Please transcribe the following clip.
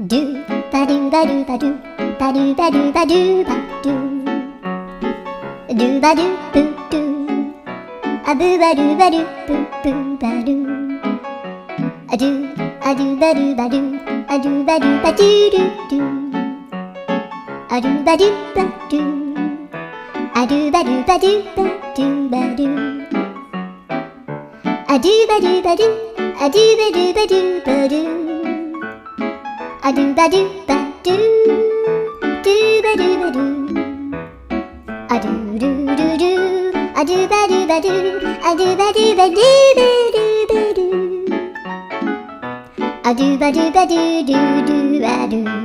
ドゥバドゥバドゥバドゥバドゥバドゥバドゥバドゥドゥバドゥブドゥアブバドゥバドゥブブバドゥアドゥアドゥバドゥバドゥアドゥバドゥバドゥドゥドゥアドゥバドゥバドゥアドゥバドゥバドゥバドゥバドゥアドゥバドゥバドゥアドゥバドゥバドゥバドゥアドゥバドゥバドゥドゥバドゥバドゥアドゥルルルアドゥバドゥバドゥアドゥバドゥバドゥバドゥバドゥアドゥバドゥバドゥドゥドゥアドゥ